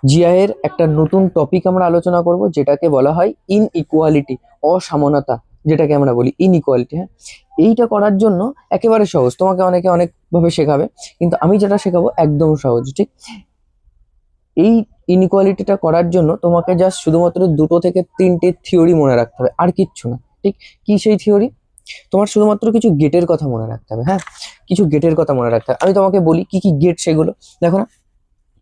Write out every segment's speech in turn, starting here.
GI এর একটা নতুন টপিক আমরা আলোচনা করব, যেটাকে বলা হয় ইনইকুয়ালিটি, অসমানতা, যেটাকে আমরা বলি ইনইকুয়ালিটি। হ্যাঁ, এইটা করার জন্য একেবারে সহজ, তোমাকে অনেকে অনেকভাবে শেখাবে, কিন্তু আমি যেটা শেখাবো একদম সহজ। ঠিক, এই ইনইকুয়ালিটিটা করার জন্য তোমাকে জাস্ট শুধুমাত্র 2 থেকে 3টে থিওরি মনে রাখতে হবে, আর কিচ্ছু না। ঠিক, কি সেই থিওরি? তোমার শুধুমাত্র কিছু গেটের কথা মনে রাখতে হবে। হ্যাঁ, কিছু গেটের কথা মনে রাখতে হবে। আমি তোমাকে বলি কি কি গেট সেগুলো। দেখো না,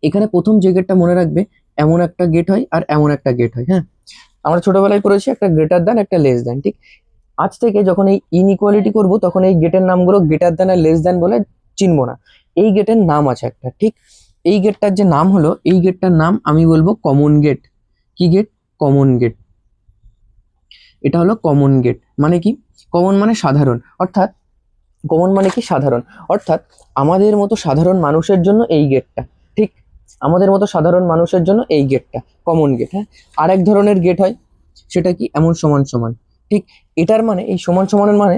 এখানে প্রথম যে গেটটা মনে রাখবে, এমন একটা গেট হয় আর এমন একটা গেট হয়। হ্যাঁ, আমরা ছোটবেলায় পড়েছি একটা গ্রেটার দ্যান একটা লেস দ্যান। ঠিক, আজ থেকে যখন এই ইনইকুয়ালিটি করব, তখন এই গেটের নামগুলো গ্রেটার দ্যান আর লেস দ্যান বলে চিনবো না। এই গেটের নাম আছে একটা। ঠিক, এই গেটটার যে নাম হলো, এই গেটটার নাম আমি বলবো কমন গেট। কি গেট? Common gate. এটা হলো কমন গেট। মানে কি? কমন মানে সাধারণ, অর্থাৎ কমন মানে কি? সাধারণ, অর্থাৎ আমাদের মতো সাধারণ মানুষের জন্য এই গেটটা। ঠিক, আমাদের মতো সাধারণ মানুষের জন্য এই গেটটা কমন গেট। হ্যাঁ, আর এক ধরনের গেট হয়, সেটা কি? এমন সমান সমান। ঠিক, এটার মানে এই সমান সমানের মানে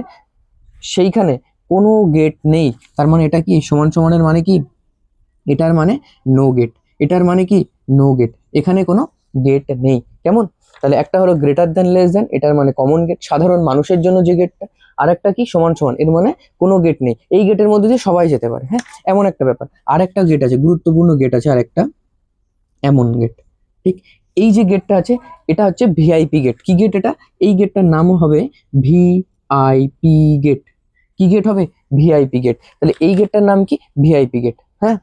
সেইখানে কোনো গেট নেই। তার মানে এটা কি? সমান সমানের মানে কি? এটার মানে নো গেট। এটার মানে কি? নো গেট, এখানে কোনো গেট নেই। কেমন? তাহলে একটা হলো গ্রেটার দ্যান লেস দ্যান, এটার মানে কমন গেট, সাধারণ মানুষের জন্য যে গেটটা। আর একটা কি? সমান সমান, এর মানে কোনো গেট নেই, এই গেটের মধ্যে দিয়ে সবাই যেতে পারে। হ্যাঁ, এমন একটা ব্যাপার। আর একটা গেট আছে, গুরুত্বপূর্ণ গেট আছে আর একটা, এমন গেট। ঠিক, এই যে গেটটা আছে, এটা হচ্ছে ভিআইপি গেট। কি গেট এটা? এই গেটটার নাম হবে ভিআইপি গেট। কি গেট হবে? VIP gate. তাহলে এই গেটটার নাম কি? VIP gate. হ্যাঁ,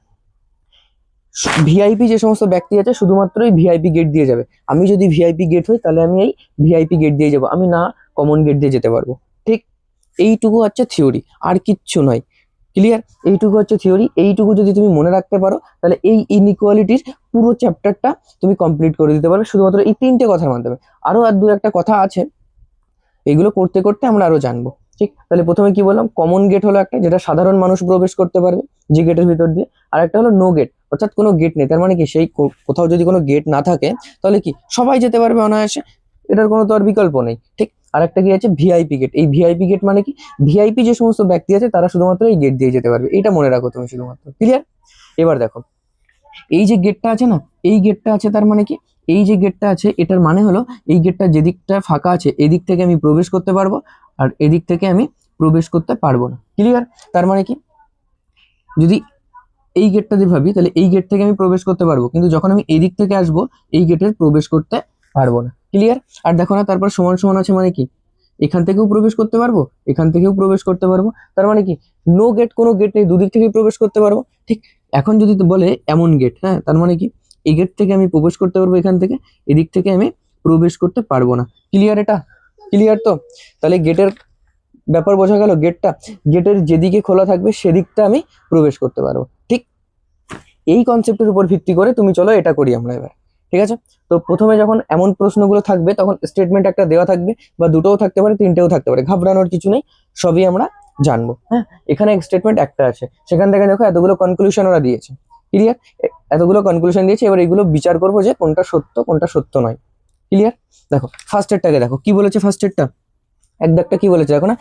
ভিআইপি যে সমস্ত ব্যক্তি আছে শুধুমাত্রই ভিআইপি গেট দিয়ে যাবে। আমি যদি ভিআইপি গেট হই, তাহলে আমি এই ভিআইপি গেট দিয়ে যাব, আমি না কমন গেট দিয়ে যেতে পারবো। ঠিক, এইটুকু হচ্ছে থিওরি, আর কিচ্ছু নয়। ক্লিয়ার? এইটুকু হচ্ছে থিওরি। এইটুকু যদি তুমি মনে রাখতে পারো, তাহলে এই ইনইকুয়ালিটির পুরো চ্যাপ্টারটা তুমি কমপ্লিট করে দিতে পারবে শুধুমাত্র এই 3টে কথার মাধ্যমে। আরো আর 2-একটা কথা আছে, এগুলো করতে করতে আমরা আরো জানবো। ঠিক, তাহলে প্রথমে কি বললাম? কমন গেট হলো একটা, যেটা সাধারণ মানুষ প্রবেশ করতে পারবে যে গেটের ভিতর দিয়ে। আর একটা হলো নো গেট, অর্থাৎ কোনো গেট নেই। তার মানে কি? সেই কোথাও যদি কোনো গেট না থাকে, তাহলে কি সবাই যেতে পারবে অনায়াসে, এটার কোনো তো আর বিকল্প নেই। ঠিক, আর একটা কি আছে? VIP gate. এই ভিআইপি গেট মানে কি? ভিআইপি যে সমস্ত ব্যক্তি আছে তারা শুধুমাত্র এই গেট দিয়ে যেতে পারবে, এটা মনে রাখো তুমি শুধুমাত্র। ক্লিয়ার? এবার দেখো, এই যে গেটটা আছে না, এই গেটটা আছে, তার মানে কি? এই যে গেটটা আছে, এটার মানে হলো এই গেটটা যেদিকটা ফাঁকা আছে, এদিক থেকে আমি প্রবেশ করতে পারবো, আর এদিক থেকে আমি প্রবেশ করতে পারবো না। ক্লিয়ার? তার মানে কি? যদি এই গেটটা দিয়ে ভাবি, তাহলে এই গেট থেকে আমি প্রবেশ করতে পারবো, কিন্তু যখন আমি এই দিক থেকে আসবো, এই গেটের প্রবেশ করতে পারবো না। ক্লিয়ার? আর দেখো না, তারপর সমান সমান আছে মানে কি? এখান থেকেও প্রবেশ করতে পারবো, এখান থেকেও প্রবেশ করতে পারবো। তার মানে কি? নো গেট, কোনো গেট নেই, দুদিক থেকেই প্রবেশ করতে পারবো। ঠিক, এখন যদি বলে এমন গেট, হ্যাঁ, তার মানে কি? এই গেট থেকে আমি প্রবেশ করতে পারবো এখান থেকে, এদিক থেকে আমি প্রবেশ করতে পারবো না। ক্লিয়ার? এটা ক্লিয়ার তো? তাহলে গেটের ব্যাপার বোঝা গেল। গেটটা, গেটের যেদিকে খোলা থাকবে সেদিকটা আমি প্রবেশ করতে পারবো। ঠিক, এই কনসেপ্টের উপর ভিত্তি করে তুমি চলো এটা করি আমরা এবার। ঠিক আছে? তো প্রথমে যখন এমন প্রশ্নগুলো থাকবে, তখন স্টেটমেন্ট একটা দেওয়া থাকবে, বা দুটোও থাকতে পারে, 3টেও থাকতে পারে, ঘাবড়ানোর কিছু নেই, সবই আমরা জানবো। হ্যাঁ, এখানে স্টেটমেন্ট একটা আছে, সেখান থেকে দেখো এতগুলো কনক্লুশন ওরা দিয়েছে। ক্লিয়ার? এতগুলো কনক্লুশন দিয়েছে, এবার এগুলো বিচার করবো যে কোনটা সত্য কোনটা সত্য নয়। ক্লিয়ার? দেখো ফার্স্ট এরটাকে দেখো, কি বলেছে ফার্স্ট এরটা? এক দাগটা কি বলেছে দেখো না,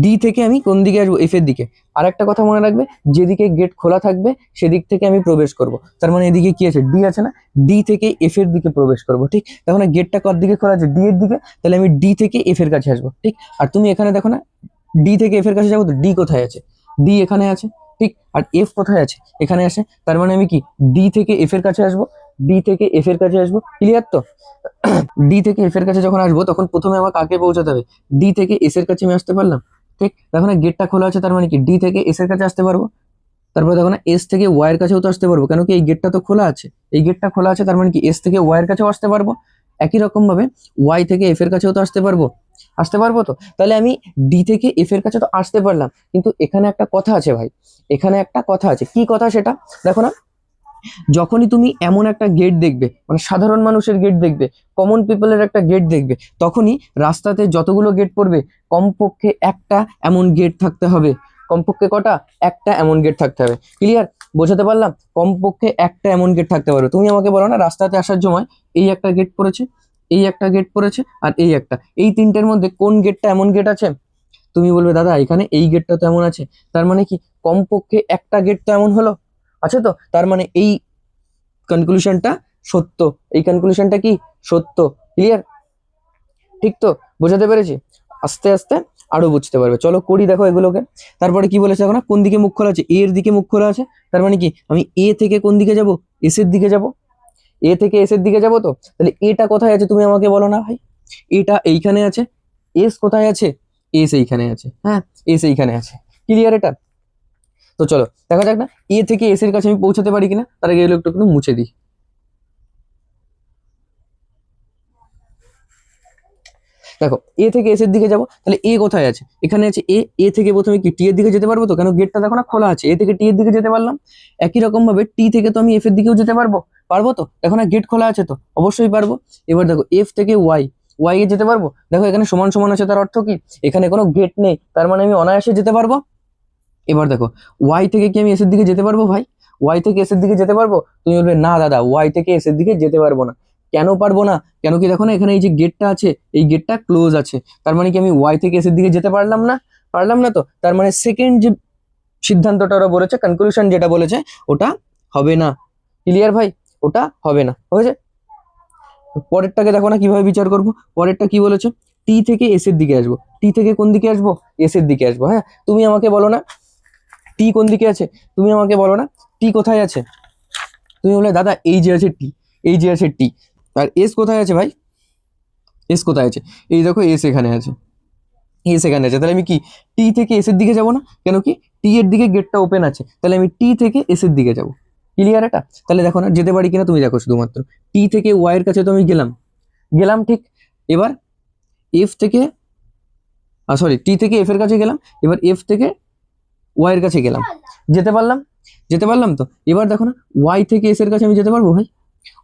ডি থেকে আমি কোন দিকে আসবো? এফ এর দিকে। আর একটা কথা মনে রাখবে, যেদিকে গেট খোলা থাকবে সেদিক থেকে আমি প্রবেশ করব। তার মানে এদিকে কি আছে? ডি আছে না, ডি থেকে এফ এর দিকে প্রবেশ করব। ঠিক, দেখো না গেটটা কার দিকে খোলা আছে? ডি এর দিকে, তাহলে আমি ডি থেকে এফ এর কাছে আসবো। ঠিক, আর তুমি এখানে দেখো না, ডি থেকে এফ এর কাছে যাবো, তো ডি কোথায় আছে? ডি এখানে আছে। ঠিক, আর এফ কোথায় আছে? এখানে আছে। তার মানে আমি কি ডি থেকে এফ এর কাছে আসবো, ডি থেকে এফ এর কাছে আসবো। ক্লিয়ার তো? ডি থেকে এফ এর কাছে যখন আসবো, তখন প্রথমে আমার কাকে পৌঁছাতে হবে? ডি থেকে এস এর কাছে আমি আসতে পারলাম। ঠিক, দেখো না গেটটা খোলা আছে, তার মানে কি ডি থেকে এস এর কাছে আসতে পারবো। তারপরে দেখো না এস থেকে ওয়াই এর কাছেও তো আসতে পারবো, কেন কি এই গেটটা তো খোলা আছে। এই গেটটা খোলা আছে, তার মানে কি এস থেকে ওয়াই এর কাছেও আসতে পারবো। একই রকম ভাবে ওয়াই থেকে এফ এর কাছেও তো আসতে পারবো। আসতে পারবো তো? তাহলে আমি ডি থেকে এফ এর কাছে তো আসতে পারলাম, কিন্তু এখানে একটা কথা আছে ভাই, এখানে একটা কথা আছে। কি কথা সেটা? দেখো না, যখনই তুমি এমন একটা গেট দেখবে, মানে সাধারণ মানুষের গেট দেখবে, কমন পিপলের একটা গেট দেখবে, তখনই রাস্তাতে যতগুলো গেট পড়বে, কমপক্ষে একটা এমন গেট থাকতে হবে। কমপক্ষে কটা? একটা এমন গেট থাকতে হবে। ক্লিয়ার? বোঝাতে পারলাম? কমপক্ষে একটা এমন গেট থাকতে পারবে। তুমি আমাকে বলো না, রাস্তাতে আসার সময় এই একটা গেট পড়েছে, এই একটা গেট পড়েছে, আর এই একটা, এই 3টের মধ্যে কোন গেটটা এমন গেট আছে? তুমি বলবে দাদা এখানে এই গেটটা তো এমন আছে। তার মানে কি কমপক্ষে একটা গেট তো এমন হলো, আছে তো? তার মানে এই কনক্লুশনটা সত্য, এই কনক্লুশনটা কি সত্য। ক্লিয়ার? ঠিক তো, বোঝাতে পেরেছি? আস্তে আস্তে আরো বুঝতে পারবে। চলো করি দেখো এগুলোকে। তারপরে কি বলেছে দেখো না, কোন দিকে মুখ খোলা আছে? এ এর দিকে মুখ খোলা আছে। তার মানে কি আমি এ থেকে কোন দিকে যাব? এস এর দিকে যাব। এ থেকে এস এর দিকে যাব। তো তাহলে এটা কোথায় আছে তুমি আমাকে বলো না ভাই? এটা এইখানে আছে। এস কোথায় আছে? এস এইখানে আছে। হ্যাঁ, এস এইখানে আছে। ক্লিয়ার এটা? তো চলো দেখা যাক না এ থেকে এস এর কাছে আমি পৌঁছাতে পারি কিনা। তার আগে এগুলো একটু মুছে দিই। দেখো এ থেকে এস এর দিকে যাবো, তাহলে এ কোথায় আছে? এখানে আছে এ। এ থেকে প্রথমে কি টি এর দিকে যেতে পারবো? তো কেন গেটটা দেখো না খোলা আছে, এ থেকে টি এর দিকে যেতে পারলাম। একই রকম ভাবে টি থেকে তো আমি এফ এর দিকেও যেতে পারবো। পারবো তো? দেখো না গেট খোলা আছে, তো অবশ্যই পারবো। এবার দেখো এফ থেকে ওয়াই, ওয়াই এ যেতে পারবো। দেখো এখানে সমান সমান আছে, তার অর্থ কি এখানে কোনো গেট নেই, তার মানে আমি অনায়াসে যেতে পারবো। এবার দেখো ওয়াই থেকে কি আমি এস এর দিকে যেতে পারবো ভাই? ওয়াই থেকে এস এর দিকে যেতে পারবো? তুমি বলবে না দাদা, ওয়াই থেকে এস এর দিকে যেতে পারবো না। কেন পারবো না? কেন কি দেখো না এখানে এই যে গেটটা আছে, এই গেটটা ক্লোজ আছে। তার মানে কি আমি ওয়াই থেকে এস এর দিকে যেতে পারলাম না? পারলাম না। তো তার মানে সেকেন্ড যে সিদ্ধান্তটা ওরা বলেছে, কনক্লুশন যেটা বলেছে, ওটা হবে না। ক্লিয়ার ভাই? ওটা হবে না। হয়েছে? পরেরটাকে দেখো না কিভাবে বিচার করব। পরেরটা কি বলেছে? টি থেকে এস এর দিকে আসবো। টি থেকে কোন দিকে আসবো? এস এর দিকে আসবো। হ্যাঁ, তুমি আমাকে বলো না টি কোন দিকে আছে? তুমি আমাকে বলো না টি কোথায় আছে? তুমি বলে দাদা এই যে আছে টি, এই যে আছে টি। আর এস কোথায় আছে ভাই? এস কোথায় আছে? এই দেখো এস এখানে আছে, এস এখানে আছে। তাহলে আমি কি টি থেকে এস এর দিকে যাব না? কেন কি টি এর দিকে গেটটা ওপেন আছে, তাহলে আমি টি থেকে এস এর দিকে যাব। ক্লিয়ার এটা? তাহলে দেখো না যেতে পারি কিনা তুমি দেখো শুধুমাত্র। টি থেকে ওয়াই এর কাছে তো আমি গেলাম, গেলাম ঠিক। এবার এফ থেকে সরি টি থেকে এফ এর কাছে গেলাম। এবার এফ থেকে ওয়াই এর কাছে গেলাম, যেতে পারলাম? যেতে পারলাম তো। এবার দেখো না ওয়াই থেকে এস এর কাছে আমি যেতে পারবো ভাই?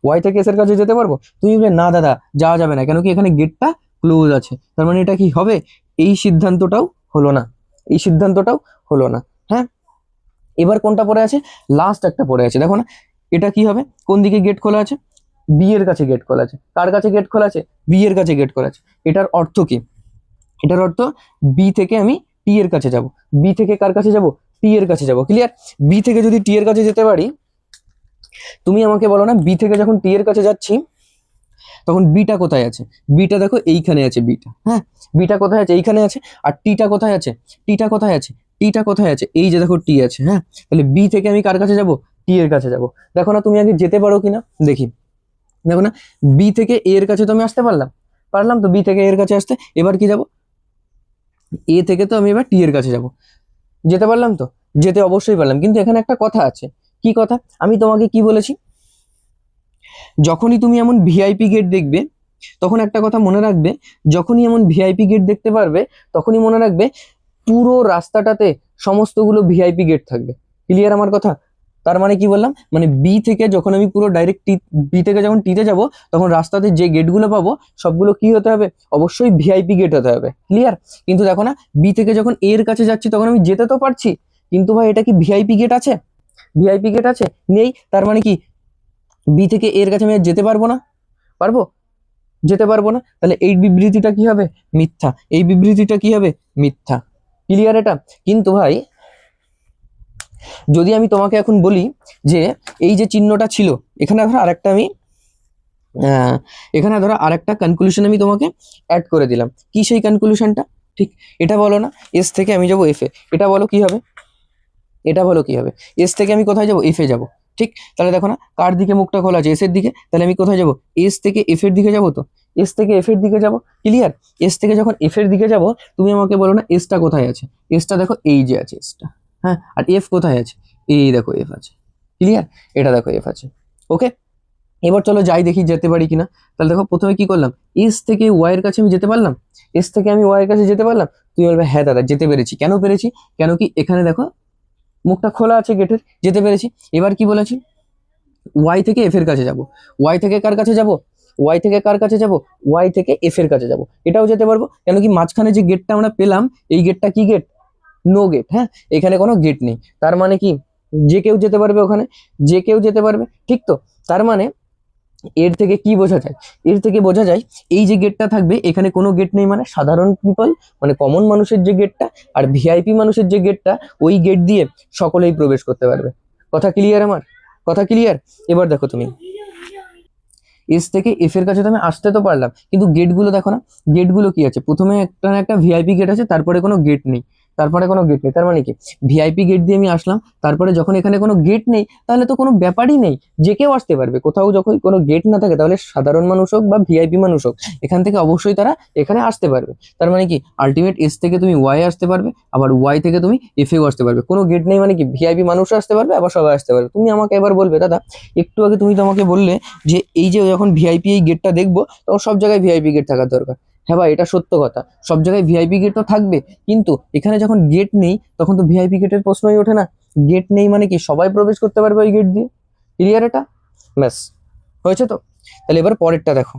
ওয়াই থেকে এস এর কাছে যেতে পারবো? তুমি বলবে না দাদা যাওয়া যাবে না, কেন কি এখানে গেটটা ক্লোজ আছে। তার মানে এটা কি হবে? এই সিদ্ধান্তটাও হলো না, এই সিদ্ধান্তটাও হলো না। হ্যাঁ, এবার কোনটা পড়ে আছে? লাস্ট একটা পড়ে আছে দেখো না। এটা কি হবে? কোন দিকে গেট খোলা আছে? বি এর কাছে গেট খোলা আছে। কার কাছে গেট খোলা আছে? বি এর কাছে গেট খোলা আছে। এটার অর্থ কি? এটার অর্থ বি থেকে আমি টি এর কাছে যাব। বি থেকে কার কাছে যাব? টি এর কাছে যাব। ক্লিয়ার? বি থেকে যদি টি এর কাছে যেতে পারি, তুমি আমাকে বলো না বি থেকে যখন টি এর কাছে যাচ্ছি তখন বিটা কোথায় আছে? বিটা দেখো এইখানে আছে বিটা। হ্যাঁ, বিটা কোথায় আছে? এইখানে আছে। আর টিটা কোথায় আছে? টিটা কোথায় আছে? টিটা কোথায় আছে? এই যে দেখো টি আছে। হ্যাঁ, তাহলে বি থেকে আমি কার কাছে যাব? টি এর কাছে যাব। দেখো না তুমি আগে যেতে পারো কিনা দেখি। দেখো না বি থেকে এ এর কাছে তো আমি আসতে পারলাম, পারলাম তো বি থেকে এর কাছে আসতে। এবার কি যাব? এ থেকে তো আমি এবার টি এর কাছে যাব। যেতে পারলাম তো? যেতে অবশ্যই পারলাম, কিন্তু এখানে একটা কথা আছে। কি কথা? আমি তোমাকে কি বলেছি? যখনই তুমি এমন ভিআইপি গেট দেখবে তখন একটা কথা মনে রাখবে, যখনই এমন ভিআইপি গেট দেখতে পারবে তখনই মনে রাখবে পুরো রাস্তাটাতে সমস্তগুলো ভিআইপি গেট থাকবে। ক্লিয়ার আমার কথা? তার মানে কি বললাম, মানে বি থেকে যখন আমি পুরো ডাইরেক্ট বি থেকে যখন টিতে যাব তখন রাস্তাতে যে গেটগুলো পাবো সবগুলো কি হতে হবে? অবশ্যই ভিআইপি গেট হতে হবে। ক্লিয়ার? কিন্তু দেখো না বি থেকে যখন এর কাছে যাচ্ছি তখন আমি যেতে তো পারছি, কিন্তু ভাই এটা কি ভিআইপি গেট আছে? ভিআইপি গেট আছে? নেই। তার মানে কি বি থেকে এর কাছে আমি আর যেতে পারবো না? পারবো? যেতে পারবো না। তাহলে এই বিবৃতিটা কি হবে? মিথ্যা। এই বিবৃতিটা কি হবে? মিথ্যা। ক্লিয়ার এটা? কিন্তু ভাই যদি আমি তোমাকে এখন বলি যে এই যে চিহ্নটা ছিল এখানে, ধরো আরেকটা আমি এখানে ধরো আরেকটা কনক্লুশন আমি তোমাকে অ্যাড করে দিলাম। কি সেই কনক্লুশনটা? ঠিক এটা বলো না। এস থেকে আমি যাবো এফ এ, এটা বলো কি হবে? এটা বলো কি হবে? এস থেকে আমি কোথায় যাবো? এফ এ যাবো। ঠিক, তাহলে দেখো না কার দিকে মুখটা খোলা আছে? এস এর দিকে। তাহলে আমি কোথায় যাবো? এস থেকে এফ এর দিকে যাবো। তো এস থেকে এফ এর দিকে যাবো। ক্লিয়ার? এস থেকে যখন এফ এর দিকে যাবো তুমি আমাকে বলো না এসটা কোথায় আছে? এসটা দেখো এই যে আছে এসটা। হ্যাঁ, আর এফ কোথায় আছে? এই দেখো এফ আছে। ক্লিয়ার? এটা দেখো এফ আছে। ওকে, এবার চলো যাই দেখি যেতে পারি কিনা। তাহলে দেখো প্রথমে কি করলাম, এস থেকে ওয়াই এর কাছে আমি যেতে পারলাম। এস থেকে আমি ওয়াই এর কাছে যেতে পারলাম। তুমি বলবে হ্যাঁ দাদা যেতে পেরেছি। কেন পেরেছি? কেন কি এখানে দেখো মুখটা খোলা আছে গেটের, যেতে পেরেছি। এবার কি বলেছি? ওয়াই থেকে এফ এর কাছে যাব। ওয়াই থেকে কার কাছে যাব? ওয়াই থেকে কার কাছে যাব? ওয়াই থেকে এফ এর কাছে যাব। এটাও যেতে পারবো, কেন কি মাঝখানে যে গেটটা আমরা পেলাম এই গেটটা কি গেট? No gate. হ্যাঁ, এখানে কোনো গেট নেই। তার মানে কি যে কেউ যেতে পারবে ওখানে, যে কেউ যেতে পারবে। ঠিক তো? তার মানে এর থেকে কি বোঝা যায়? এর থেকে বোঝা যায় এই যে গেটটা থাকবে এখানে কোনো গেট নেই, মানে সাধারণ পিপল মানে কমন মানুষের যে গেটটা আর ভিআইপি মানুষের যে গেটটা, ওই গেট দিয়ে সকলেই প্রবেশ করতে পারবে। কথা ক্লিয়ার আমার? কথা ক্লিয়ার? এবার দেখো তুমি এস থেকে এফ এর কাছে তো আমি আসতে তো পারলাম, কিন্তু গেটগুলো দেখো না, গেটগুলো কি আছে, প্রথমে একটা না একটা ভিআইপি গেট আছে, তারপরে কোনো গেট নেই, তারপরে কোনো গেট নেই। তার মানে কি ভিআইপি গেট দিয়ে আমি আসলাম, তারপরে যখন এখানে কোনো গেট নেই তাহলে তো কোনো ব্যাপারই নেই, যে কেউ আসতে পারবে। কোথাও যখন কোনো গেট না থাকে তাহলে সাধারণ মানুষ হোক বা ভিআইপি মানুষ হোক, এখান থেকে অবশ্যই তারা এখানে আসতে পারবে। তার মানে কি আলটিমেট এস থেকে তুমি ওয়াই আসতে পারবে, আবার ওয়াই থেকে তুমি এফ এও আসতে পারবে। কোনো গেট নেই মানে কি ভিআইপি মানুষও আসতে পারবে, আবার সবাই আসতে পারবে। তুমি আমাকে এবার বলবে দাদা, একটু আগে তুমি তো আমাকে বললে যে এই যে যখন ভিআইপি এই গেটটা দেখবো তখন সব জায়গায় ভিআইপি গেট থাকার দরকার। হ্যাঁ ভাই, এটা সত্য কথা, সব জায়গায় ভিআইপি গেট তো থাকবে, কিন্তু এখানে যখন গেট নেই তখন তো ভিআইপি গেটের প্রশ্নই ওঠে না। গেট নেই মানে কি সবাই প্রবেশ করতে পারবে ওই গেট দিয়ে। ক্লিয়ার এটা? ব্যাস, হয়েছে তো। তাহলে এবার পরেরটা দেখো,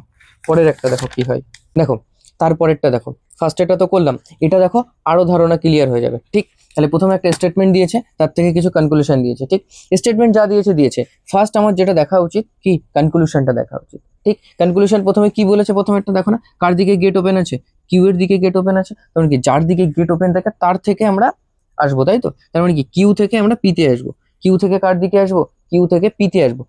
পরের একটা দেখো কি হয়। দেখো তারপরেরটা দেখো, ফার্স্ট এটা তো করলাম, এটা দেখো আরো ধারণা ক্লিয়ার হয়ে যাবে। ঠিক, তাহলে প্রথমে একটা স্টেটমেন্ট দিয়েছে, তার থেকে কিছু কনক্লুশন দিয়েছে। ঠিক, স্টেটমেন্ট যা দিয়েছে দিয়েছে, ফার্স্ট আমার যেটা দেখা উচিত কি কনক্লুশনটা দেখা উচিত। ঠিক, কনক্লুশন প্রথমে কি বলেছে, প্রথমে একটা দেখো না, কার দিকে গেট ওপেন আছে, কিউ এর দিকে গেট ওপেন আছে। তখন কি যার দিকে গেট ওপেন থাকে তার থেকে আমরা আসবো, তাই তো? তার মানে কি কিউ থেকে আমরা পিতে আসবো, কিউ থেকে কার দিকে আসবো, কিউ থেকে পিতে আসবো।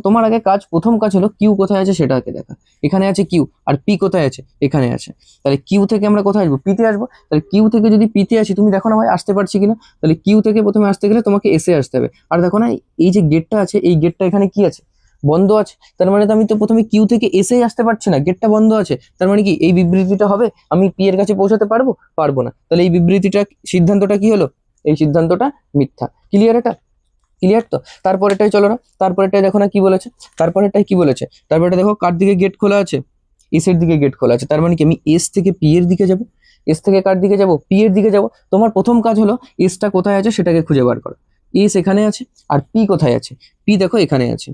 তোমার আগে কাজ, প্রথম কাজ হলো কিউ কোথায় আছে সেটা আগে দেখা। এখানে আছে কিউ, আর পি কোথায় আছে, এখানে আছে। তাহলে কিউ থেকে আমরা কোথায় আসবো, পিতে আসবো। তাহলে কিউ থেকে যদি পিতে আসি, তুমি দেখো না ভাই আসতে পারছি কিনা। তাহলে কিউ থেকে প্রথমে আসতে গেলে তোমাকে এসে আসতে হবে। আর দেখো না এই যে গেটটা আছে, এই গেটটা এখানে কি আছে, বন্ধ আছে। তার মানে তো আমি তো প্রথমে কিউ থেকে এসেই আসতে পারছি না, গেটটা বন্ধ আছে। তার মানে কি এই বিবৃতিটা হবে, আমি পি এর কাছে পৌঁছাতে পারবো, পারবো না। তাহলে এই বিবৃতিটা, সিদ্ধান্তটা কি হলো, এই সিদ্ধান্তটা মিথ্যা। ক্লিয়ার এটা? ক্লিয়ার তো? তারপরেরটাই চলো না, তারপরেরটাই দেখো না কি বলেছে, তারপরেরটাই কি বলেছে, তারপরে দেখো কার দিকে গেট খোলা আছে, এস এর দিকে গেট খোলা আছে। তার মানে কি আমি এস থেকে পি এর দিকে যাব, এস থেকে কার দিকে যাব, পি এর দিকে যাব। তোমার প্রথম কাজ হলো এসটা কোথায় আছে সেটাকে খুঁজে বার করো। এস এখানে আছে, আর পি কোথায় আছে, পি দেখো এখানে আছে,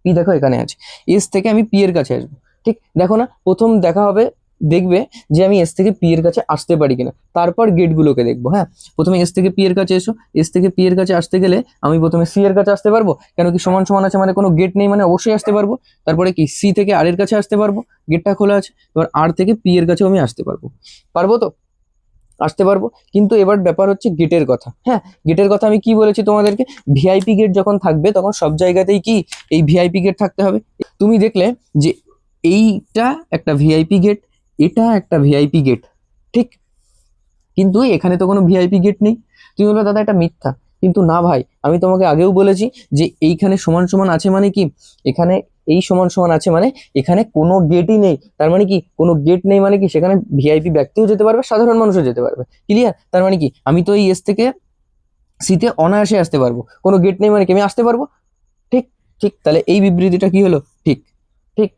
পি দেখো এখানে আছে। এস থেকে আমি পি এর কাছে আসবো। ঠিক, দেখো না প্রথম দেখা হবে, দেখবে যে আমি এস থেকে পি এর কাছে আসতে পারি কিনা, তারপর গেটগুলোকে দেখবো। হ্যাঁ, প্রথমে এস থেকে পি এর কাছে এসো, এস থেকে পি এর কাছে আসতে গেলে আমি প্রথমে সি এর কাছে আসতে পারবো, কেন কি সমান সমান আছে মানে কোনো গেট নেই মানে অবশ্যই আসতে পারবো। তারপরে কি সি থেকে আর এর কাছে আসতে পারবো, গেটটা খোলা আছে। এবার আর থেকে পি এর কাছেও আমি আসতে পারবো, পারবো তো? আসতে পারবো। কিন্তু এবার ব্যাপার হচ্ছে গেটের কথা। হ্যাঁ, গেটের কথা আমি কি বলেছি তোমাদেরকে, ভিআইপি গেট যখন থাকবে তখন সব জায়গাতেই কি এই ভিআইপি গেট থাকতে হবে। তুমি দেখলে যে এইটা একটা ভিআইপি গেট, এটা একটা ভিআইপি গেট। ঠিক, কিন্তু এখানে তো কোনো ভিআইপি গেট নেই। তুমি বলবে দাদা এটা মিথ্যা, কিন্তু না ভাই, আমি তোমাকে আগেও বলেছি যে এইখানে সমান সমান আছে মানে কি, এখানে এই সমান সমান আছে মানে এখানে কোনো গেটই নেই। তার মানে কি কোনো গেট নেই মানে কি সেখানে ভিআইপি ব্যক্তিও যেতে পারবে, সাধারণ মানুষও যেতে পারবে। ক্লিয়ার? তার মানে কি আমি তো এই এস থেকে সিতে অনায়াসে আসতে পারবো, কোনো গেট নেই মানে কি আমি আসতে পারবো। ঠিক, ঠিক, তাহলে এই বিবৃতিটা কি হলো, ঠিক। ঠিক,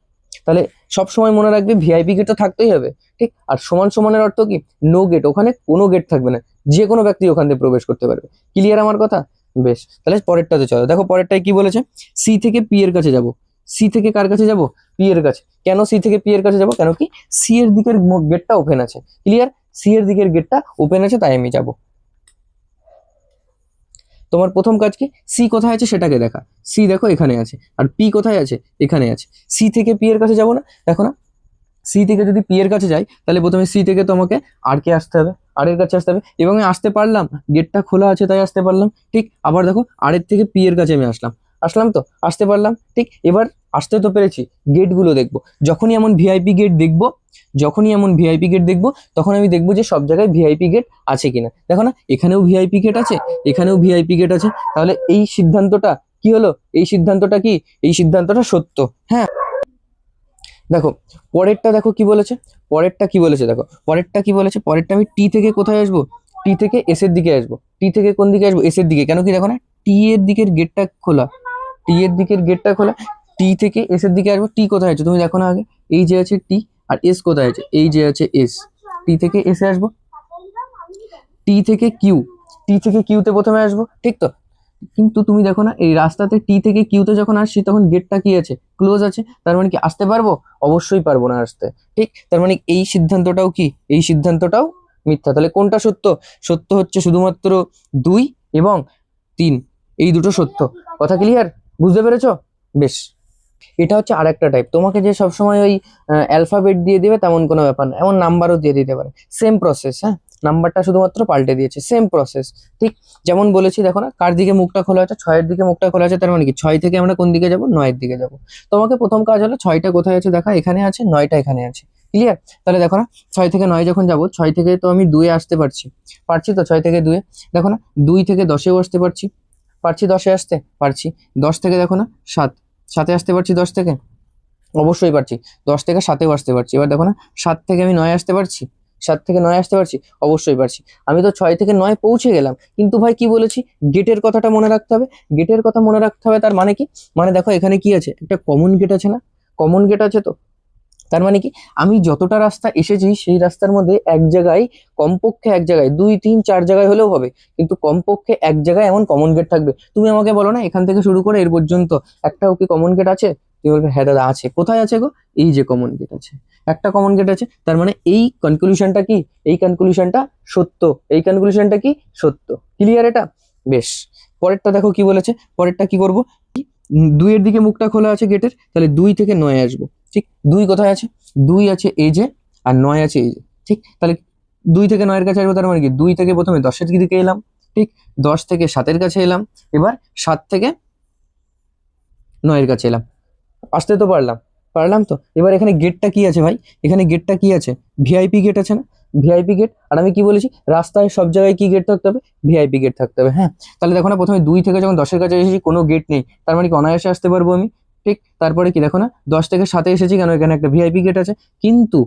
তাহলে সব সময় মনে রাখবে ভিআইপি গেট তো থাকতেই হবে। ঠিক, আর সমান সমানের অর্থ কি নো গেট, ওখানে কোনো গেট থাকবে না, যে কোনো ব্যক্তি ওখান থেকে প্রবেশ করতে পারবে। ক্লিয়ার আমার কথা? বেশ, তাহলে পরেরটাতে চলো। দেখো পরেরটাই কি বলেছে, সি থেকে পি এর কাছে যাব। সি থেকে কার কাছে যাব, পি এর কাছে। কেন সি থেকে পি এর কাছে যাব, কেন কি সি এর দিকের গেটটা ওপেন আছে। ক্লিয়ার? সি এর দিকের গেটটা ওপেন আছে তাই আমি যাব। তোমার প্রথম কাজ কি, সি কোথায় আছে সেটাকে দেখা। সি দেখো এখানে আছে, আর পি কোথায় আছে, এখানে আছে। সি থেকে পি এর কাছে যাবো না, দেখো না সি থেকে যদি পি এর কাছে যাই তাহলে প্রথমে সি থেকে তোমাকে আর কে আসতে হবে, আর এর কাছে আসতে হবে। এবং আমি আসতে পারলাম, গেটটা খোলা আছে তাই আসতে পারলাম। ঠিক, আবার দেখো আর এর থেকে পি এর কাছে আমি আসলাম, আসলাম তো, আসতে পারলাম। ঠিক, এবার আসতে তো পেরেছি, গেটগুলো দেখবো। যখনই এমন ভিআইপি গেট দেখবো, যখনই এমন ভিআইপি গেট দেখবো তখন আমি দেখবো যে সব জায়গায় ভিআইপি গেট আছে কিনা। দেখো না এখানেও ভিআইপি গেট আছে, এখানেও ভিআইপি গেট আছে। তাহলে এই সিদ্ধান্তটা কি হলো, এই সিদ্ধান্তটা কি, এই সিদ্ধান্তটা সত্য। হ্যাঁ, দেখো পরেরটা দেখো কি বলেছে, পরেরটা কি বলেছে দেখো, পরেরটা কি বলেছে, পরেরটা আমি টি থেকে কোথায় আসবো, টি থেকে এস এর দিকে আসবো। টি থেকে কোন দিকে আসবো, এস এর দিকে। কেন কি দেখো না টি এর দিকের গেটটা খোলা, টি এর দিকের গেটটা খোলা। টি থেকে এস এর দিকে আসবো, টি কোথায় আছে তুমি দেখো না আগে, এই যে আছে টি, আর এস কোথায় আছে, এই যে আছে এস। টি থেকে এসে আসবো, টি থেকে কিউ, টি থেকে কিউতে প্রথমে আসবো। ঠিক তো? কিন্তু তুমি দেখো না এই রাস্তাতে টি থেকে কিউতে যখন আসছি তখন গেটটা কি আছে, ক্লোজ আছে। তার মানে কি আসতে পারবো, অবশ্যই পারবো না আসতে। ঠিক, তার মানে এই সিদ্ধান্তটাও কি, এই সিদ্ধান্তটাও মিথ্যা। তাহলে কোনটা সত্য, সত্য হচ্ছে শুধুমাত্র 2 এবং 3, এই দুটো সত্য। কথা ক্লিয়ার? বুঝতে পেরেছো? বেশ, এটা হচ্ছে আরেকটা টাইপ, তোমাকে যে সবসময় ওই অ্যালফাবেট দিয়ে দেবে তেমন কোনো ব্যাপার না, এমন নাম্বারও দিয়ে দিতে পারে, সেম প্রসেস। হ্যাঁ, নাম্বারটা শুধুমাত্র পাল্টে দিয়েছে, সেম প্রসেস। ঠিক যেমন বলেছি, দেখো না কার দিকে মুখটা খোলা আছে, 6-এর দিকে মুখটা খোলা আছে, তার মানে কি 6 থেকে আমরা কোন দিকে যাব, 9-এর দিকে যাব। তোমাকে প্রথম কাজ হলো 6টা কোথায় আছে দেখা, এখানে আছে, 9টা এখানে আছে। ক্লিয়ার? তাহলে দেখো না 6 থেকে 9 যখন যাব, 6 থেকে তো আমি 2-এ আসতে পারছি, পারছি তো 6 থেকে 2-এ। দেখো না 2 থেকে 10-এও আসতে পারছি, পারছি 10-এ আসতে পারছি। 10 থেকে দেখো না 7-এ আসতে পারছি, 10 থেকে অবশ্যই পারছি। 10 থেকে 7-এও আসতে পারছি। এবার দেখো না 7 থেকে আমি 9-এ আসতে পারছি, 7 থেকে 9-এ আসতে পারছি, অবশ্যই পারছি। আমি তো 6 থেকে 9 পৌঁছে গেলাম, কিন্তু ভাই কি বলেছি, গেটের কথাটা মনে রাখতে হবে। গেটের কথা মনে রাখতে হবে, তার মানে কি, মানে দেখো এখানে কি আছে, একটা কমন গেট আছে না, কমন গেট আছে তো, তার মানে কি আমি যতটা রাস্তা এসেছি সেই রাস্তার মধ্যে এক জায়গায়, কমপক্ষে এক জায়গায়, 2, 3, 4 জায়গায় হলেও হবে, কিন্তু কমপক্ষে এক জায়গায় এমন কমন গেট থাকবে। তুমি আমাকে বলো না এখান থেকে শুরু করে এর পর্যন্ত একটাও কি কমন গেট আছে? তুমি বলবে হ্যাঁ দাদা আছে। কোথায় আছে গো? এই যে কমন গেট আছে, একটা কমন গেট আছে। তার মানে এই কনক্লুশনটা কি, এই কনক্লুশনটা সত্য, এই কনক্লুশনটা কি সত্য। ক্লিয়ার এটা? বেশ, পরেরটা দেখো কি বলেছে। পরেরটা কি করব, 2-এর দিকে মুখটা খোলা আছে গেটের, তাহলে 2 থেকে 9-এ আসবো। ঠিক, 2 কোথায় আছে, 2 আছে এই যে, আর 9 আছে এই যে। ঠিক, তাহলে 2 থেকে 9-এর কাছে আসবো, তার মানে কি 2 থেকে প্রথমে 10-এর দিকে এলাম, ঠিক, 10 থেকে 7-এর কাছে এলাম, এবার 7 থেকে 9-এর কাছে এলাম। আসতে তো পারলাম, পারলাম তো। এবার এখানে গেটটা কি আছে ভাই, এখানে গেটটা কি আছে, ভিআইপি গেট আছে না, ভিআইপি গেট। আর আমি কি বলেছি, রাস্তায় সব জায়গায় কি গেট থাকতে হবে, ভিআইপি গেট থাকতে হবে। হ্যাঁ, তাহলে দেখো না প্রথমে 2 থেকে যখন 10-এর কাছে এসেছি কোনো গেট নেই, তার মানে কি অনায়াসে আসতে পারবো আমি। ঠিক, তারপরে কি দেখো না 10 থেকে 7-এ এসেছি, কেন এখানে একটা ভিআইপি গেট আছে। কিন্তু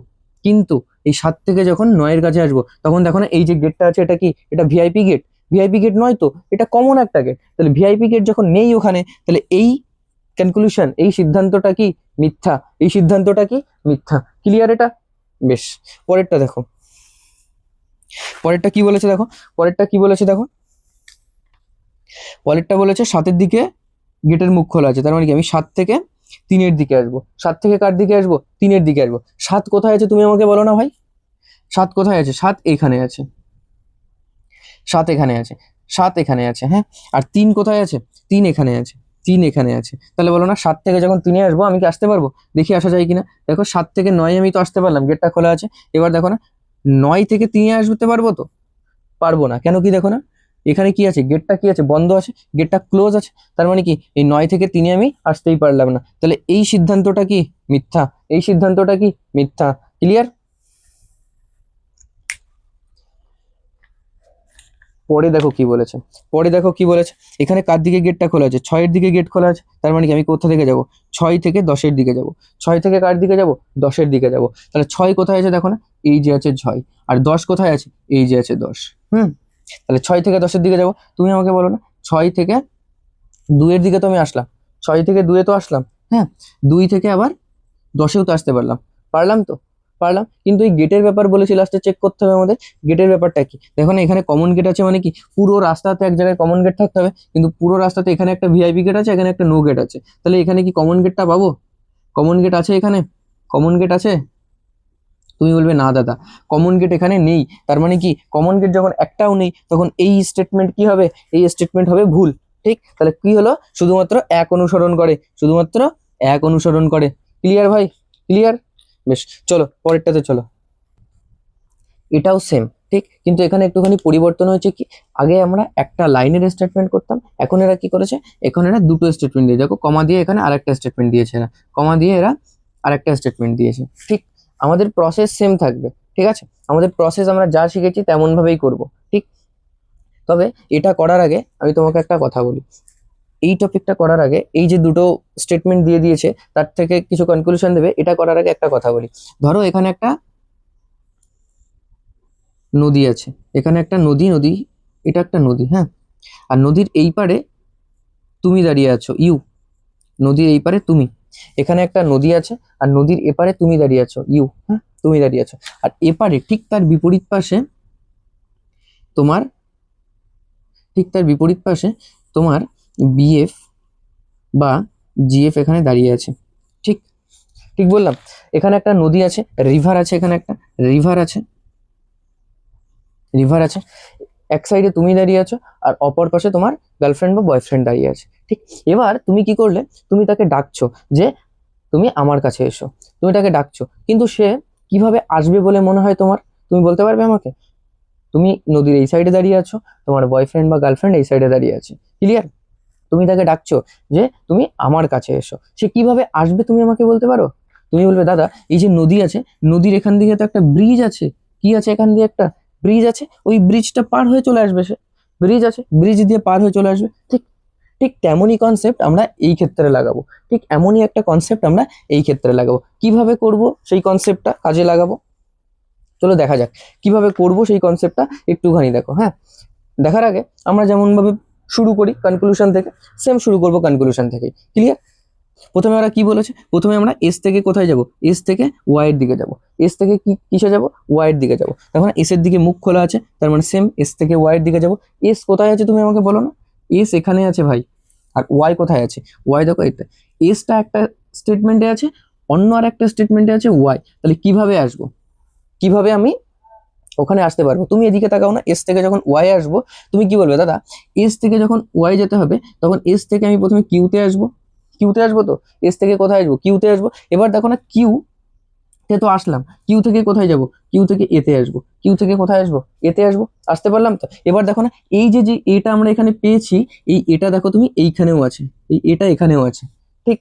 কিন্তু এই 7 থেকে যখন 9-এর কাছে আসবো, তখন দেখো না এই যে গেটটা আছে, এটা কি, এটা ভিআইপি গেট? ভিআইপি গেট নয় তো, এটা কমন একটা গেট। তাহলে ভিআইপি গেট যখন নেই ওখানে, তাহলে এই কনক্লুশন, এই সিদ্ধান্তটা কি মিথ্যা, এই সিদ্ধান্তটা কি মিথ্যা। ক্লিয়ার এটা? বেশ, পরেরটা দেখো, পরেরটা কি বলেছে দেখো, পরেরটা কি বলেছে দেখো, পরেরটা বলেছে 7-এর দিকে গেটের মুখ খোলা আছে, তার মানে কি আমি 7 থেকে 3-এর দিকে আসবো। 7 থেকে কার দিকে আসবো, 3-এর দিকে আসবো। 7 কোথায় আছে তুমি আমাকে বলো না ভাই, 7 কোথায় আছে, 7 এখানে আছে, 7 এখানে আছে, 7 এখানে আছে, হ্যাঁ। আর 3 কোথায় আছে, 3 এখানে আছে, 3 এখানে আছে। তাহলে বলো না 7 থেকে যখন 3-এ আসবো আমি কি আসতে পারবো? দেখি আসা যায় কিনা। দেখো 7 থেকে 9 আমি তো আসতে পারলাম, গেটটা খোলা আছে। এবার দেখো না 9 থেকে 3-এ আসতে পারবো তো? পারবো না, কেন কি দেখো না এখানে কি আছে, গেটটা কি আছে, বন্ধ আছে, গেটটা ক্লোজ আছে। তার মানে কি এই 9 থেকে 3-এ আমি আসতেই পারলাম না। তাহলে এই সিদ্ধান্তটা কি মিথ্যা, এই সিদ্ধান্তটা কি মিথ্যা। ক্লিয়ার? পরে দেখো কি বলেছে, পরে দেখো কি বলেছে। এখানে কার দিকে গেটটা খোলা আছে, 6-এর দিকে গেট খোলা আছে, তার মানে কি আমি কোথা থেকে যাব, 6 থেকে 10-এর দিকে যাব। 6 থেকে কার দিকে যাব, 10-এর দিকে যাব। তাহলে 6 কোথায় আছে দেখো না, এই যে আছে 6। আর 10 কোথায় আছে, এই যে আছে 10। তাহলে 6 থেকে 10-এর দিকে যাব। তুমি আমাকে বলো না 6 থেকে 2-এর দিকে তো আমি আসলাম, 6 থেকে 2-এ তো আসলাম, হ্যাঁ। 2 থেকে আবার 10-এও তো আসতে পারলাম, পারলাম তো, পারলাম। কিন্তু এই গেটের ব্যাপার বলেছি, লাস্টে চেক করতে হবে আমাদের গেটের ব্যাপারটা কি। দেখো না এখানে কমন গেট আছে, মানে কি পুরো রাস্তাতে এক জায়গায় কমন গেট থাকতে হবে, কিন্তু পুরো রাস্তাতে এখানে একটা ভিআইপি গেট আছে, এখানে একটা নো গেট আছে। তাহলে এখানে কি কমন গেটটা পাবো? কমন গেট আছে এখানে, কমন গেট আছে? তুমি বলবে না দাদা কমন গেট এখানে নেই। তার মানে কি কমন গেট যখন একটাও নেই, তখন এই স্টেটমেন্ট কি হবে, এই স্টেটমেন্ট হবে ভুল। ঠিক, তাহলে কি হলো, শুধুমাত্র এক অনুসরণ করে, শুধুমাত্র এক অনুসরণ করে। ক্লিয়ার ভাই? ক্লিয়ার? বেশ, চলো পরেরটাতে চলো। এটাও সেম, ঠিক, কিন্তু এখানে একটুখানি পরিবর্তন হয়েছে কি, আগে আমরা একটা লাইনের স্টেটমেন্ট করতাম, এখন এরা কি করেছে, এখন এরা দুটো স্টেটমেন্ট দিয়ে, দেখো কমা দিয়ে এখানে আরেকটা স্টেটমেন্ট দিয়েছে, এরা কমা দিয়ে এরা আরেকটা স্টেটমেন্ট দিয়েছে। ঠিক, আমাদের প্রসেস সেম থাকবে, ঠিক আছে, আমাদের প্রসেস আমরা যা শিখেছি তেমন ভাবেই করব। ঠিক, তবে এটা করার আগে আমি তোমাকে একটা কথা বলি, এই টপিকটা করার আগে এই যে দুটো স্টেটমেন্ট দিয়ে দিয়েছে তার থেকে কিছু কনক্লুশন দেবে, এটা করার আগে একটা কথা বলি। ধরো এখানে একটা নদী আছে, এখানে একটা নদী, নদী, এটা একটা নদী, হ্যাঁ। আর নদীর এই পারে তুমি দাঁড়িয়ে আছো, ইউ, নদীর এই পারে তুমি, এখানে একটা নদী আছে, আর নদীর এপারে তুমি দাঁড়িয়ে আছো, ইউ, হ্যাঁ, তুমি দাঁড়িয়ে আছো। আর এপারে ঠিক তার বিপরীত পাশে তোমার, ঠিক তার বিপরীত পাশে তোমার বিএফ বা জিএফ এখানে দাঁড়িয়ে আছে। ঠিক, ঠিক বললাম? এখানে একটা নদী আছে, রিভার আছে, এখানে একটা রিভার আছে, রিভার আছে। এক সাইডে তুমি দাঁড়িয়ে আছো, আর অপর পাশে তোমার গার্লফ্রেন্ড বা বয়ফ্রেন্ড দাঁড়িয়ে আছে। ঠিক, এবার তুমি কি করলে, তুমি তাকে ডাকছো যে তুমি আমার কাছে এসো, তুমি তাকে ডাকছো, কিন্তু সে কিভাবে আসবে বলে মনে হয় তোমার, তুমি বলতে পারবে আমাকে? তুমি নদীর এই সাইডে দাঁড়িয়ে আছো, তোমার বয়ফ্রেন্ড বা গার্লফ্রেন্ড এই সাইডে দাঁড়িয়ে আছে, ক্লিয়ার? তুমি তাকে ডাকছো যে তুমি আমার কাছে এসো, সে কিভাবে আসবে তুমি আমাকে বলতে পারো? তুমি বলবে দাদা এই যে নদী আছে, নদীর এখান দিকে তো একটা ব্রিজ আছে, কি আছে এখান দিয়ে একটা ব্রিজ আছে, ওই ব্রিজটা পার হয়ে চলে আসবে সে, ব্রিজ আছে ব্রিজ দিয়ে পার হয়ে চলে আসবে। ঠিক ঠিক তেমনই কনসেপ্ট আমরা এই ক্ষেত্রে লাগাবো, ঠিক এমনই একটা কনসেপ্ট আমরা এই ক্ষেত্রে লাগাবো। কিভাবে করব সেই কনসেপ্টটা কাজে লাগাবো, চলো দেখা যাক কিভাবে করব সেই কনসেপ্টটা, একটুখানি দেখো। হ্যাঁ, দেখার আগে আমরা যেমনভাবে শুরু করি কনক্লুশন থেকে, সেম শুরু করব কনক্লুশন থেকে, ক্লিয়ার? প্রথমে আমরা কি বলেছে, প্রথমে আমরা এস থেকে কোথায় যাব, এস থেকে ওয়াই এর দিকে যাব, এস থেকে কি কিসে যাব, ওয়াই এর দিকে যাব। এখন এস এর দিকে মুখ খোলা আছে, তার মানে সেম এস থেকে ওয়াই এর দিকে যাব। এস কোথায় আছে তুমি আমাকে বলো না, এস এখানে আছে ভাই, আর ওয়াই কোথায় আছে, ওয়াই দেখো এটা, এসটা একটা স্টেটমেন্টে আছে, অন্য আর একটা স্টেটমেন্টে আছে ওয়াই, তাহলে কিভাবে আসবো, কিভাবে আমি ওখানে আসতে পারবো? তুমি এদিকে তাকাও না, এস থেকে যখন ওয়াই আসবো তুমি কি বলবে, দাদা এস থেকে যখন ওয়াই যেতে হবে তখন এস থেকে আমি প্রথমে কিউতে আসবো, কিউতে আসবো, তো এস থেকে কোথায় আসবো, কিউতে আসবো। এবার দেখো না কিউ তে তো আসলাম, কিউ থেকে কোথায় যাব, কিউ থেকে এতে আসবো, কিউ থেকে কোথায় আসবো, এতে আসবো, আসতে পারলাম তো। এবার দেখো না এই যে যে এটা আমরা এখানে পেয়েছি, এই এটা দেখো তুমি এইখানেও আছে, এই এটা এখানেও আছে, ঠিক?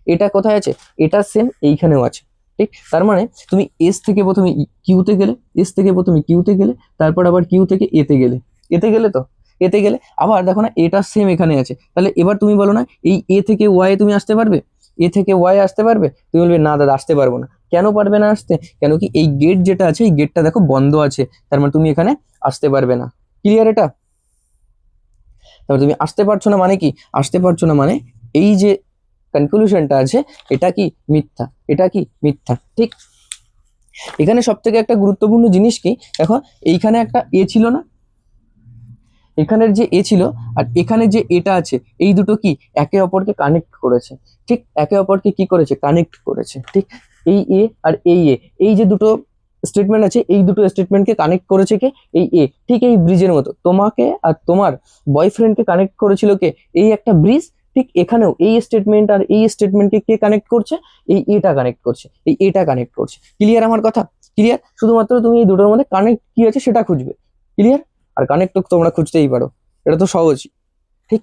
এটা কোথায় আছে, এটা সেম এইখানেও আছে, ঠিক? তার মানে তুমি এস থেকে প্রথমে কিউতে গেলে, এস থেকে প্রথমে কিউতে গেলে, তারপর আবার কিউ থেকে এতে গেলে, এতে গেলে তো, এতে গেলে আবার দেখো না এটা সেম এখানে আছে। তাহলে এবার তুমি বলো না এই এ থেকে ওয়াই তুমি আসতে পারবে, এ থেকে ওয়াই আসতে পারবে? তুমি বলবে না দাদা আসতে পারবো না। কেন পারবে না আসতে? কেন কি এই গেট যেটা আছে এই গেটটা দেখো বন্ধ আছে, তার মানে তুমি এখানে আসতে পারবে না, ক্লিয়ার এটা? তারপর তুমি আসতে পারছো না মানে কি, আসতে পারছো না মানে এই যে কনক্লুশনটা আছে এটা কি মিথ্যা, এটা কি মিথ্যা, ঠিক? এখানে সব থেকে একটা গুরুত্বপূর্ণ জিনিস কি দেখো, এইখানে একটা এ ছিল না, এখানের যে এ ছিল আর এখানে যে এটা আছে, এই দুটো কি একে অপরকে কানেক্ট করেছে, ঠিক? একে অপরকে কি করেছে, কানেক্ট করেছে, ঠিক? এই এ আর এই এ, এই যে দুটো স্টেটমেন্ট আছে এই দুটো স্টেটমেন্টকে কানেক্ট করেছে কে, এই এ। ঠিক এই ব্রিজের মতো তোমাকে আর তোমার বয়ফ্রেন্ডকে কানেক্ট করেছিল কে, এই একটা ব্রিজ। ঠিক এখানেও এই স্টেটমেন্ট আর এই স্টেটমেন্টকে কে কানেক্ট করছে, এই এটা কানেক্ট করছে, এই এটা কানেক্ট করছে, ক্লিয়ার আমার কথা? ক্লিয়ার? শুধুমাত্র তুমি এই দুটোর মধ্যে কানেক্ট কি আছে সেটা খুঁজবে, ক্লিয়ার? আর কানেক্ট তো তোমরা খুঁজতেই পারো, এটা তো সহজই, ঠিক?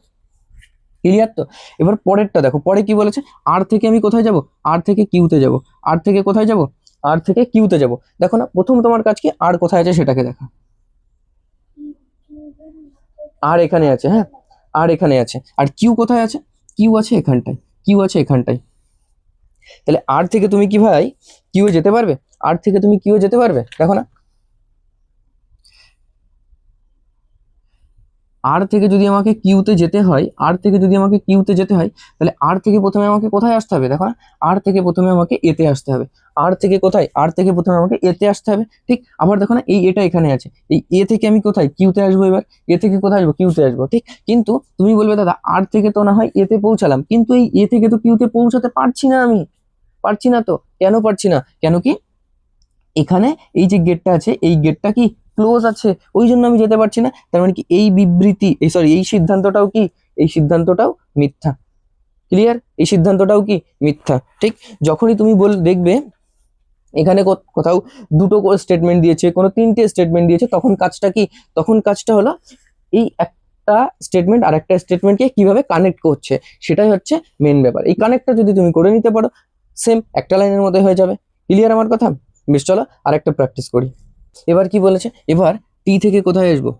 ক্লিয়ার তো? এবার পরেরটা দেখো, পরে কি বলেছে, আর থেকে আমি কোথায় যাব, আর থেকে কিউতে যাব, আর থেকে কোথায় যাব, আর থেকে কিউতে যাব। দেখো না প্রথম তোমার কাজ কি, আর কোথায় আছে সেটাকে দেখা, আর এখানে আছে, হ্যাঁ আর এখানে আছে। আর কিউ কোথায় আছে, কিউ আছে এখানটায়, কিউ আছে এখানটায়। তাহলে আর থেকে তুমি কি ভাই কিউ যেতে পারবে, আর থেকে তুমি কিউ যেতে পারবে? দেখো না আর থেকে যদি আমাকে কিউতে যেতে হয়, আর থেকে যদি আমাকে কিউতে যেতে হয়, তাহলে আর থেকে প্রথমে আমাকে কোথায় আসতে হবে, দেখো না আর থেকে প্রথমে আমাকে এতে আসতে হবে, আর থেকে কোথায়, আর থেকে প্রথমে আমাকে এতে আসতে হবে, ঠিক? আবার দেখো না এই এটা এখানে আছে, এই এ থেকে আমি কোথায়, কিউতে আসবো। এবার এ থেকে কোথায় আসবো, কিউতে আসবো, ঠিক? কিন্তু তুমি বলবে দাদা আর থেকে তো না হয় এতে পৌঁছালাম, কিন্তু এই এ থেকে তো কিউতে পৌঁছাতে পারছি না আমি, পারছি না তো। কেন পারছি না, কেন কি এখানে এই যে গেটটা আছে এই গেটটা কি ক্লোজ আছে, ওই জন্য আমি যেতে পারছি না। তার মানে কি এই বিবৃতি, এই সরি এই সিদ্ধান্তটাও কি, এই সিদ্ধান্তটাও মিথ্যা, ক্লিয়ার? এই সিদ্ধান্তটাও কি মিথ্যা, ঠিক? যখনই তুমি দেখবে এখানে কোথাও দুটো স্টেটমেন্ট দিয়েছে, কোনো তিনটে স্টেটমেন্ট দিয়েছে, তখন কাজটা কি, তখন কাজটা হলো এই একটা স্টেটমেন্ট আর একটা স্টেটমেন্টকে কিভাবে কানেক্ট করছে সেটাই হচ্ছে মেন ব্যাপার। এই কানেক্টটা যদি তুমি করে নিতে পারো সেম একটা লাইনের মধ্যে হয়ে যাবে, ক্লিয়ার আমার কথা? বেশ চলো আর একটা প্র্যাকটিস করি। এবার কি বলেছে, এবার টি থেকে কোথায় আসবো,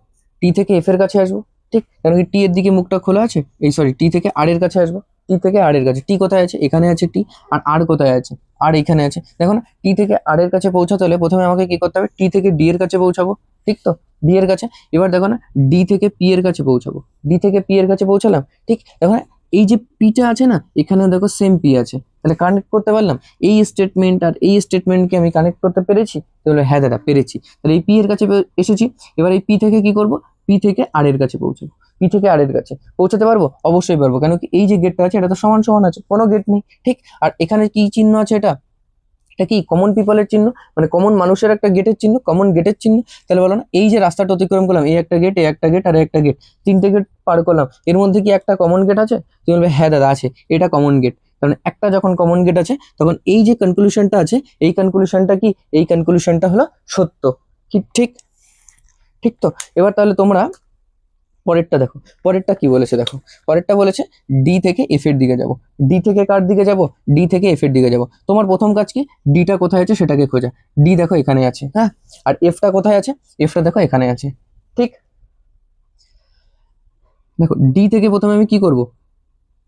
টি থেকে এফ এর কাছে আসবো, ঠিক? কারণ কি টি এর দিকে মুখটা খোলা আছে, এই সরি টি থেকে আর এর কাছে আসবো, টি থেকে আর এর কাছে, টি কোথায় আছে, এখানে আছে টি, আর কোথায় আছে, আর এখানে আছে। দেখো না টি থেকে আর এর কাছে পৌঁছাতে হলে প্রথমে আমাকে কি করতে হবে, টি থেকে ডি এর কাছে পৌঁছাবো, ঠিক তো, ডি এর কাছে। এবার দেখো না ডি থেকে পি এর কাছে পৌঁছাবো, ডি থেকে পি এর কাছে পৌঁছালাম, ঠিক? দেখো না এই যে পিটা আছে না এখানে দেখো সেম পি আছে, তাহলে কানেক্ট করতে পারলাম এই স্টেটমেন্ট আর এই স্টেটমেন্টকে আমি কানেক্ট করতে পেরেছি, তাহলে হ্যাঁ দাদা পেরেছি। তাহলে এই পি এর কাছে এসেছি, এবার এই পি থেকে কি করব, পি থেকে আর এর কাছে পৌঁছাবো, পি থেকে আর এর কাছে পৌঁছাতে পারবো, অবশ্যই পারবো। কেন কি এই যে গেটটা আছে এটা তো সমান সমান আছে, কোনো গেট নেই, ঠিক? আর এখানে কি চিহ্ন আছে, এটা এটা কি কমন পিপলের চিহ্ন, মানে কমন মানুষের একটা গেটের চিহ্ন, কমন গেটের চিহ্ন। তাহলে বলো না এই যে রাস্তাটা অতিক্রম করলাম, এই একটা গেট, এই একটা গেট আর একটা গেট, তিনটে গেট পার করলাম, এর মধ্যে কি একটা কমন গেট আছে? তুমি বলবে হ্যাঁ দাদা আছে, এটা কমন গেট। কারণ একটা যখন কমন গেট আছে তখন এই যে কনক্লুশনটা আছে এই কনক্লুশনটা কি, এই কনক্লুশনটা হলো সত্য, কি ঠিক? ঠিক তো? এবার তাহলে তোমরা পরেরটা দেখো, পরেরটা কি বলেছে দেখো, পরেরটা বলেছে ডি থেকে এফ এর দিকে যাব। ডি থেকে কার দিকে যাব? ডি থেকে এফ এর দিকে যাব। তোমার প্রথম কাজ কি, ডিটা কোথায় আছে সেটাকে খোঁজা। ডি দেখো এখানে আছে, হ্যাঁ, আর এফটা কোথায় আছে? এফটা দেখো এখানে আছে, ঠিক। দেখো ডি থেকে প্রথমে আমি কি করব,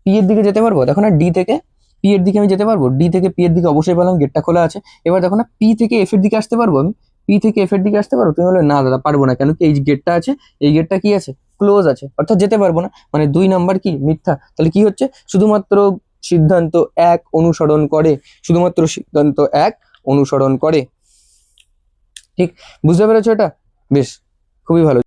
পি এর দিকে যেতে পারবো? দেখো না, ডি থেকে পি এর দিকে আমি যেতে পারবো? ডি থেকে পি এর দিকে অবশ্যই পেলাম, গেটটা খোলা আছে। এবার দেখো না, পি থেকে এফ এর দিকে আসতে পারবো আমি? পি থেকে এফ এর দিকে আসতে পারবো? তুমি বলে না দাদা পারবো না, কেন কি এই গেটটা আছে, এই গেটটা কি আছে, ক্লোজ আছে, অর্থাৎ যেতে পারবো না। মানে 2 নাম্বার কি মিথ্যা। তাহলে কি হচ্ছে, শুধুমাত্র সিদ্ধান্ত 1 অনুসরণ করে, শুধুমাত্র সিদ্ধান্ত 1 অনুসরণ করে। ঠিক, বুঝতে পেরেছো এটা? বেশ, খুবই ভালো।